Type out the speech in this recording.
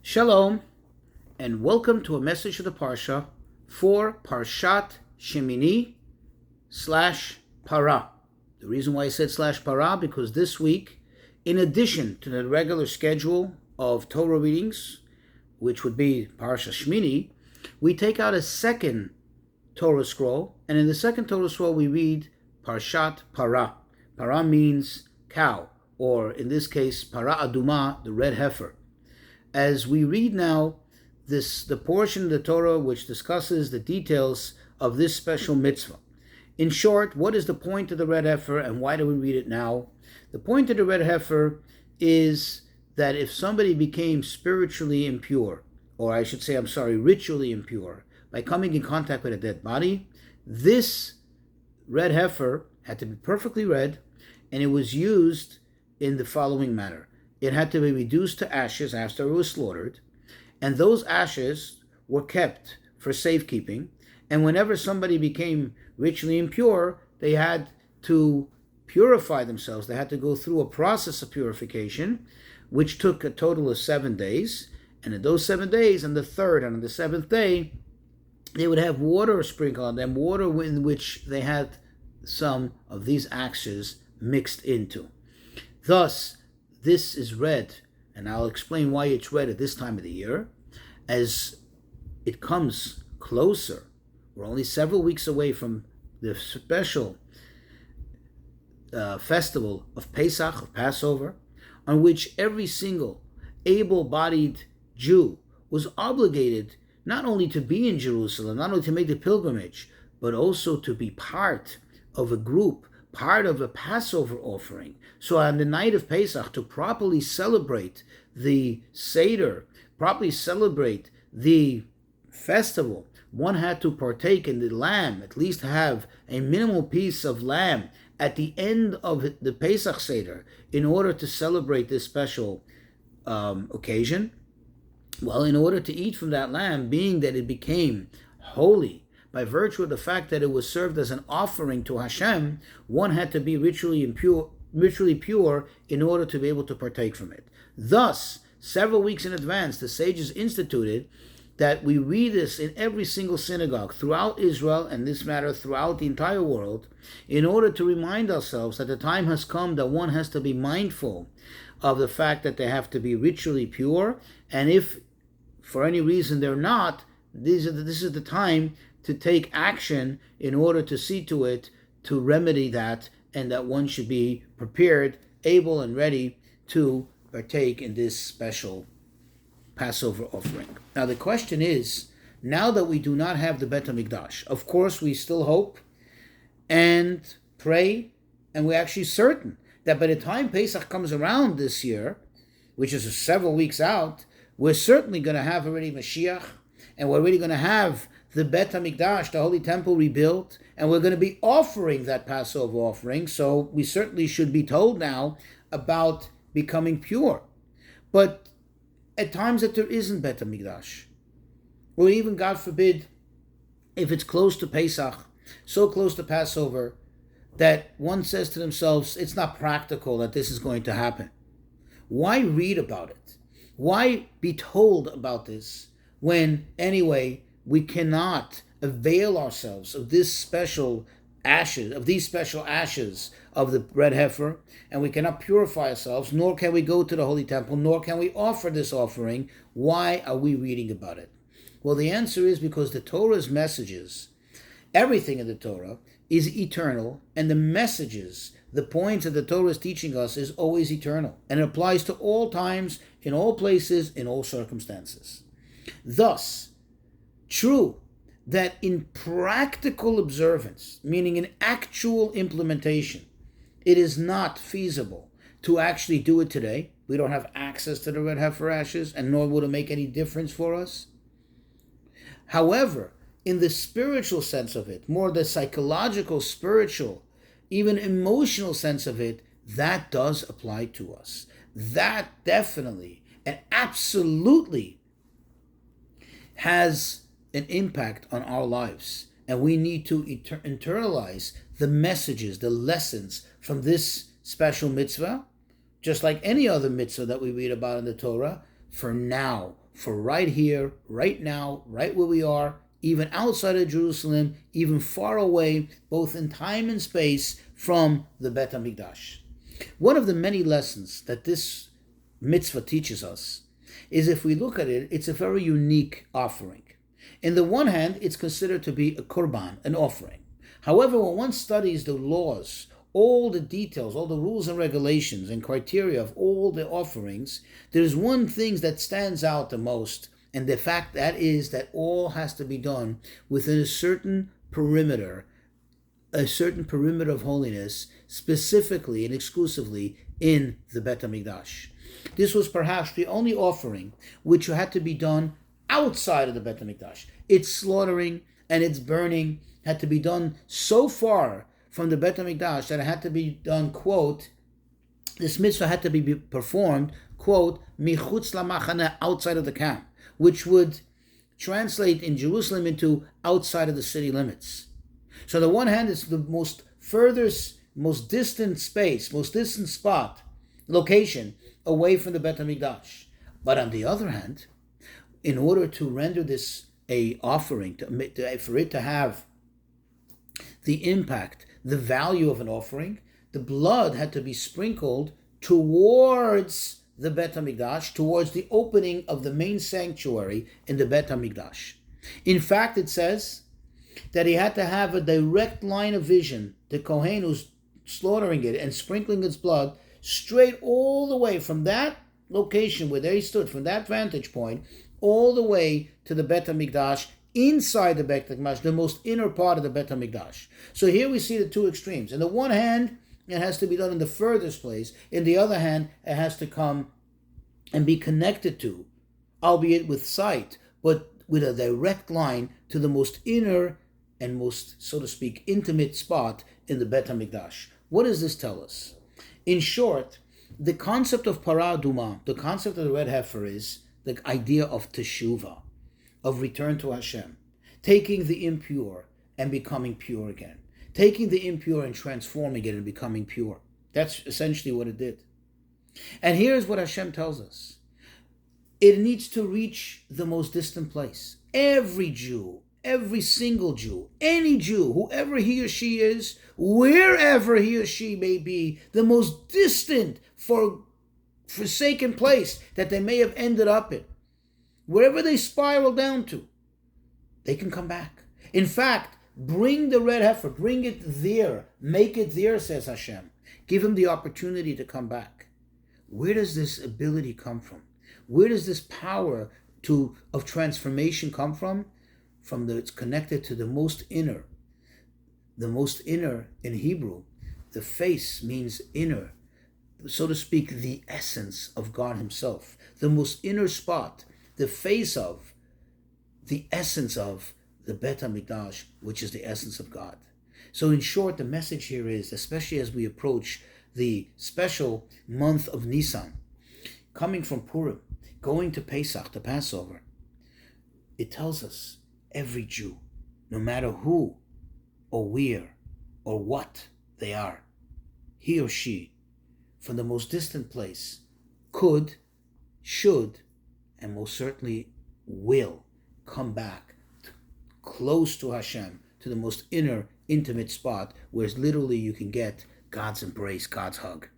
Shalom, and welcome to a message of the Parsha for Parshat Shmini / Parah. The reason why I said /Parah, because this week, in addition to the regular schedule of Torah readings, which would be Parsha Shmini, we take out a second Torah scroll, and in the second Torah scroll we read Parshat Parah. Parah means cow, or in this case, Parah Aduma, the red heifer. As we read now the portion of the Torah which discusses the details of this special mitzvah. In short, what is the point of the red heifer and why do we read it now? The point of the red heifer is that if somebody became spiritually impure, or I should say, ritually impure, by coming in contact with a dead body, this red heifer had to be perfectly red, and it was used in the following manner. It had to be reduced to ashes after it was slaughtered, and those ashes were kept for safekeeping, and whenever somebody became ritually impure, they had to purify themselves. They had to go through a process of purification, which took a total of 7 days, and in those 7 days, on the third and on the seventh day, they would have water sprinkled on them, water in which they had some of these ashes mixed into. Thus, this is red, and I'll explain why it's red at this time of the year. As it comes closer, we're only several weeks away from the special festival of Pesach, of Passover, on which every single able-bodied Jew was obligated not only to be in Jerusalem, not only to make the pilgrimage, but also to be part of a group, part of a Passover offering. So on the night of Pesach, to properly celebrate the Seder, properly celebrate the festival, one had to partake in the lamb, at least have a minimal piece of lamb at the end of the Pesach Seder in order to celebrate this special occasion. Well, in order to eat from that lamb, being that it became holy, by virtue of the fact that it was served as an offering to Hashem, one had to be ritually pure in order to be able to partake from it. Thus, several weeks in advance, the sages instituted that we read this in every single synagogue throughout Israel, and this matter throughout the entire world, in order to remind ourselves that the time has come that one has to be mindful of the fact that they have to be ritually pure, and if for any reason they're not, this is the time to take action in order to see to it, to remedy that, and that one should be prepared, able, and ready to partake in this special Passover offering. Now the question is, now that we do not have the Bet HaMikdash, of course we still hope and pray, and we're actually certain that by the time Pesach comes around this year, which is several weeks out, we're certainly going to have already Mashiach, and we're already going to have the Bet HaMikdash, the Holy Temple, rebuilt, and we're going to be offering that Passover offering, so we certainly should be told now about becoming pure. But at times that there isn't Bet HaMikdash, or even, God forbid, if it's close to Pesach, so close to Passover, that one says to themselves, it's not practical that this is going to happen. Why read about it? Why be told about this when, anyway, we cannot avail ourselves of these special ashes of the red heifer, and we cannot purify ourselves, nor can we go to the Holy Temple, nor can we offer this offering? Why are we reading about it? Well, the answer is because the Torah's messages, everything in the Torah, is eternal, and the messages, the points that the Torah is teaching us is always eternal, and it applies to all times, in all places, in all circumstances. Thus, true that in practical observance, meaning in actual implementation, it is not feasible to actually do it today. We don't have access to the red heifer ashes, and nor would it make any difference for us. However, in the spiritual sense of it, more the psychological, spiritual, even emotional sense of it, that does apply to us. That definitely and absolutely has an impact on our lives, and we need to internalize the messages, the lessons from this special mitzvah, just like any other mitzvah that we read about in the Torah, for now, for right here, right now, right where we are, even outside of Jerusalem, even far away, both in time and space, from the Bet HaMikdash. One of the many lessons that this mitzvah teaches us is, if we look at it, it's a very unique offering. In the one hand, it's considered to be a korban, an offering. However, when one studies the laws, all the details, all the rules and regulations and criteria of all the offerings, there's one thing that stands out the most, and the fact that is that all has to be done within a certain perimeter of holiness, specifically and exclusively in the Bet HaMikdash. This was perhaps the only offering which had to be done outside of the Bet HaMikdash. Its slaughtering and its burning had to be done so far from the Bet HaMikdash that it had to be done, quote, this mitzvah had to be performed, quote, michutz lamachane, outside of the camp, which would translate in Jerusalem into outside of the city limits. So on the one hand, it's the most distant space, most distant spot, location away from the Bet HaMikdash. But on the other hand, in order to render this a offering, for it to have the impact, the value of an offering, the blood had to be sprinkled towards the Bet HaMikdash, towards the opening of the main sanctuary in the Bet HaMikdash. In fact, it says that he had to have a direct line of vision, the Kohen who's slaughtering it and sprinkling its blood, straight all the way from that location where they stood, from that vantage point, all the way to the Bet HaMikdash, inside the Bet HaMikdash, the most inner part of the Bet HaMikdash. So here we see the two extremes. On the one hand, it has to be done in the furthest place. In the other hand, it has to come and be connected to, albeit with sight, but with a direct line to the most inner and most, so to speak, intimate spot in the Bet HaMikdash. What does this tell us? In short, the concept of Parah Aduma, the concept of the red heifer, is the idea of teshuvah, of return to Hashem, taking the impure and becoming pure again, taking the impure and transforming it and becoming pure. That's essentially what it did. And here's what Hashem tells us. It needs to reach the most distant place. Every Jew, every single Jew, any Jew, whoever he or she is, wherever he or she may be, the most distant, forsaken place that they may have ended up in, wherever they spiral down to, they can come back. In fact, bring the red heifer, bring it there, make it there, says Hashem. Give him the opportunity to come back. Where does this ability come from? Where does this power of transformation come from? It's connected to the most inner. The most inner in Hebrew, the face means inner, so to speak, the essence of God himself. The most inner spot, the face of, the essence of the Bet HaMikdash, which is the essence of God. So in short, the message here is, especially as we approach the special month of Nisan, coming from Purim, going to Pesach, the Passover, it tells us every Jew, no matter who or where or what they are, he or she, from the most distant place, could, should, and most certainly will come back close to Hashem, to the most inner, intimate spot where literally you can get God's embrace, God's hug.